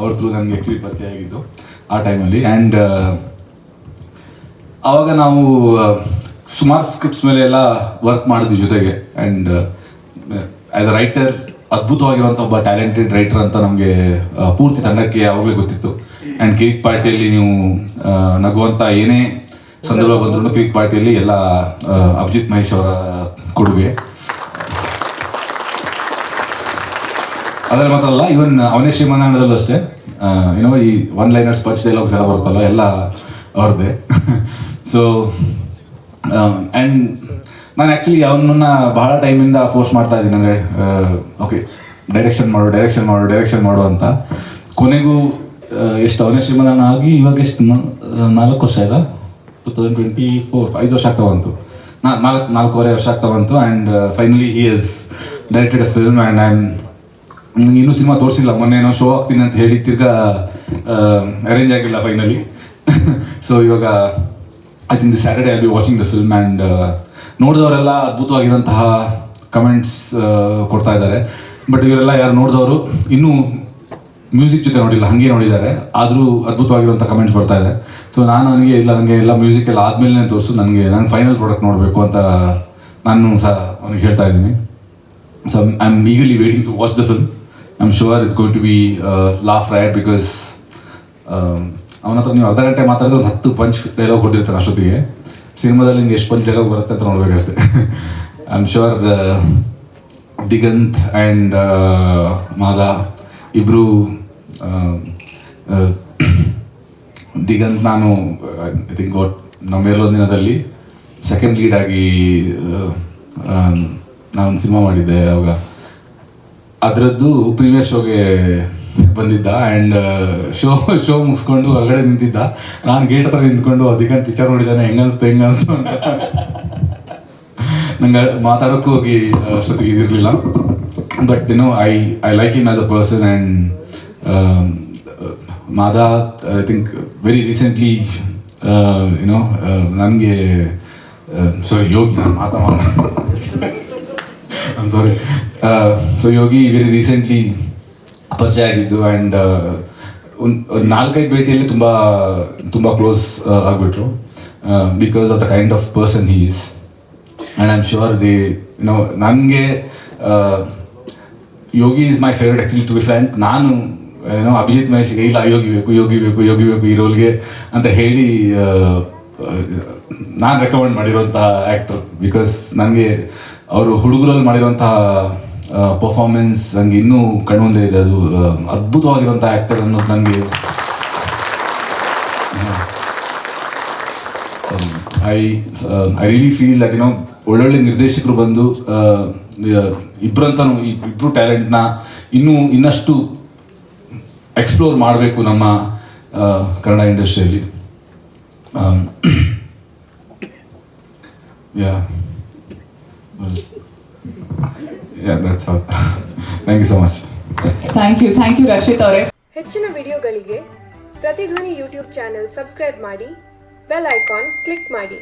ಅವ್ರ ಥ್ರೂ ನನಗೆ ಆ್ಯಕ್ಚುಲಿ ಪರಿಚಯ ಆಗಿದ್ದು ಆ ಟೈಮಲ್ಲಿ. ಆ್ಯಂಡ್ ಆವಾಗ ನಾವು ಸುಮಾರು ಸ್ಕ್ರಿಪ್ಟ್ಸ್ ಮೇಲೆ ಎಲ್ಲ ವರ್ಕ್ ಮಾಡಿದ್ವಿ ಜೊತೆಗೆ. ಆ್ಯಂಡ್ ಆ್ಯಸ್ ಅ ರೈಟರ್ ಅದ್ಭುತವಾಗಿರುವಂಥ ಒಬ್ಬ ಟ್ಯಾಲೆಂಟೆಡ್ ರೈಟರ್ ಅಂತ ನಮಗೆ ಪೂರ್ತಿ ತಂಡಕ್ಕೆ ಯಾವಾಗಲೇ ಗೊತ್ತಿತ್ತು. ಆ್ಯಂಡ್ ಕಿರಿಕ್ ಪಾರ್ಟಿಯಲ್ಲಿ ನೀವು ನಗುವಂಥ ಏನೇ ಸಂದರ್ಭ ಬಂದ್ರೂ ಕಿರಿಕ್ ಪಾರ್ಟಿಯಲ್ಲಿ ಎಲ್ಲ ಅಭಿಜಿತ್ ಮಹೇಶ್ ಅವರ ಕೊಡುಗೆ. ಅದರಲ್ಲಿ ಮಾತ್ರ ಅಲ್ಲ, ಇವನ್ ಅವನೇ ಶ್ರೀಮನ್ನಾರಾಯಣದಲ್ಲೂ ಅಷ್ಟೇ ಏನೋ ಈ ಒನ್ ಲೈನರ್ಸ್ ಪಂಚ್ ಡೈಲಾಗ್ಸ್ ಎಲ್ಲ ಬರುತ್ತಲ್ಲ ಎಲ್ಲ ಅವ್ರದ್ದೇ. ಸೊ ಆ್ಯಂಡ್ ನಾನು ಆ್ಯಕ್ಚುಲಿ ಅವನನ್ನ ಬಹಳ ಟೈಮಿಂದ ಫೋರ್ಸ್ ಮಾಡ್ತಾ ಇದ್ದೀನಿ, ಅಂದರೆ ಓಕೆ ಡೈರೆಕ್ಷನ್ ಮಾಡು ಅಂತ. ಕೊನೆಗೂ ಎಷ್ಟು ಅವನೇ ಶ್ರೀಮನ್ನಾರಾಯಣ ಆಗಿ ಇವಾಗ ಎಷ್ಟು 4 ವರ್ಷ ಆಯ್ತಾ, 2024 5 ವರ್ಷ ಆಗ್ತಾ ಬಂತು, 4.5 ವರ್ಷ ಆಗ್ತಾ ಬಂತು. And finally he has directed a film. And ಇನ್ನೂ ಸಿನಿಮಾ ತೋರಿಸಿಲ್ಲ, ಮೊನ್ನೆ ಶೋ ಆಗ್ತೀನಿ ಅಂತ ಹೇಳಿ ತಿರ್ಗಾ ಅರೇಂಜ್ ಆಗಿಲ್ಲ ಫೈನಲಿ. ಸೊ ಇವಾಗ I think this Saturday I be watching the film. And ನೋಡಿದವರೆಲ್ಲ ಅದ್ಭುತವಾಗಿರೋಂತಹ ಕಮೆಂಟ್ಸ್ ಕೊಡ್ತಾ ಇದ್ದಾರೆ. ಬಟ್ ಇವರೆಲ್ಲ ಯಾರು ನೋಡಿದವರು ಇನ್ನೂ ಮ್ಯೂಸಿಕ್ ಜೊತೆ ನೋಡಿಲ್ಲ, ಹಾಗೆ ನೋಡಿದ್ದಾರೆ, ಆದರೂ ಅದ್ಭುತವಾಗಿರುವಂಥ ಕಮೆಂಟ್ಸ್ ಬರ್ತಾ ಇದೆ. ಸೊ ನನಗೆ ಎಲ್ಲ ಮ್ಯೂಸಿಕ್ ಎಲ್ಲ ಆದಮೇಲೆ ತೋರಿಸು, ನನಗೆ ಫೈನಲ್ ಪ್ರಾಡಕ್ಟ್ ನೋಡಬೇಕು ಅಂತ ನಾನು ಸಹ ಅವನಿಗೆ ಹೇಳ್ತಾ ಇದ್ದೀನಿ. So I am eagerly waiting to watch the film. I am sure it's going to be laugh riot, because ಅವನ ಹತ್ರ ನೀವು ಅರ್ಧ ಗಂಟೆ ಮಾತಾಡಿದ್ರೆ ಒಂದು 10 ಪಂಚ್ ಡೈಲಾಗ್ ಹೊಡೆದಿರ್ತಾನೆ ಅಷ್ಟೊತ್ತಿಗೆ. ಸಿನಿಮಾದಲ್ಲಿ ನಿಮ್ಗೆ ಎಷ್ಟು ಪಂಚ್ ಡೈಲಾಗ್ ಬರುತ್ತೆ ಅಂತ ನೋಡ್ಬೇಕಷ್ಟೇ. I am sure Diganth and Mada ಇಬ್ಬರು, ದಿಗಂತ್ ನಾನು ಐ ಥಿಂಕ್ ನಮ್ಮೆಲ್ಲೊಂದು ದಿನದಲ್ಲಿ ಸೆಕೆಂಡ್ ಲೀಡ್ ಆಗಿ ನಾನೊಂದು ಸಿನಿಮಾ ಮಾಡಿದ್ದೆ. ಅವಾಗ ಅದರದ್ದು ಪ್ರೀವಿಯಸ್ ಶೋಗೆ ಬಂದಿದ್ದ. ಆ್ಯಂಡ್ ಶೋ ಮುಗಿಸ್ಕೊಂಡು ಹೊರಗಡೆ ನಿಂತಿದ್ದ. ನಾನು ಗೇಟ್ ಹತ್ರ ನಿಂತ್ಕೊಂಡು ದಿಗಂತ್ ಪಿಕ್ಚರ್ ನೋಡಿದ್ದಾನೆ, ಹೆಂಗನ್ಸ್ತು ಅಂತ ನಂಗೆ ಮಾತಾಡೋಕ್ಕೂ ಹೋಗಿ ಅಷ್ಟೊತ್ತಿಗೆ ಇದಿರಲಿಲ್ಲ. But I like him as a person. And ಮಾದಾ ಐ ಥಿಂಕ್ ವೆರಿ ರೀಸೆಂಟ್ಲಿ ನನಗೆ ಯೋಗಿ ನಾನು I'm sorry. So Yogi very recently ಪರಿಚಯ ಆಗಿದ್ದು. ಆ್ಯಂಡ್ ಒಂದು 4-5 ಭೇಟಿಯಲ್ಲಿ ತುಂಬ ಕ್ಲೋಸ್ ಆಗಿಬಿಟ್ರು, because of the kind of person he is. And I am sure ನನಗೆ Yogi is my favourite actually, to be frank. ನಾನು ಅಭಿಜಿತ್ ಮಹೇಶ್ಗೆ ಇಲ್ಲ ಯೋಗಿ ಬೇಕು ಈ ರೋಲ್ಗೆ ಅಂತ ಹೇಳಿ ನಾನು ರೆಕಮೆಂಡ್ ಮಾಡಿರುವಂತಹ ಆ್ಯಕ್ಟರ್. ಬಿಕಾಸ್ ನನಗೆ ಅವರು ಹುಡುಗರಲ್ಲಿ ಮಾಡಿರುವಂತಹ ಪರ್ಫಾರ್ಮೆನ್ಸ್ ನನಗೆ ಇನ್ನೂ ಕಣ್ಮುಂದೆ ಇದೆ. ಅದು ಅದ್ಭುತವಾಗಿರುವಂಥ ಆ್ಯಕ್ಟರ್ ಅನ್ನೋದು ನನಗೆ ಐ ರಿಯಲಿ ಫೀಲ್ ದಟ್ ಒಳ್ಳೊಳ್ಳೆ ನಿರ್ದೇಶಕರು ಬಂದು ಇಬ್ಬರು ಟ್ಯಾಲೆಂಟ್ನ ಇನ್ನಷ್ಟು ಎಕ್ಸ್ಪ್ಲೋರ್ ಮಾಡಬೇಕು ನಮ್ಮ ಕನ್ನಡ ಇಂಡಸ್ಟ್ರಿಯಲ್ಲಿ. That's all. Thank you so much. Thank you Rakshit ಅವರೇ. ಹೆಚ್ಚಿನ ವಿಡಿಯೋಗಳಿಗೆ ಪ್ರತಿಧ್ವನಿ ಯೂಟ್ಯೂಬ್ ಚಾನೆಲ್ ಸಬ್ಸ್ಕ್ರೈಬ್ ಮಾಡಿ, ಬೆಲ್ ಐಕಾನ್ ಕ್ಲಿಕ್ ಮಾಡಿ.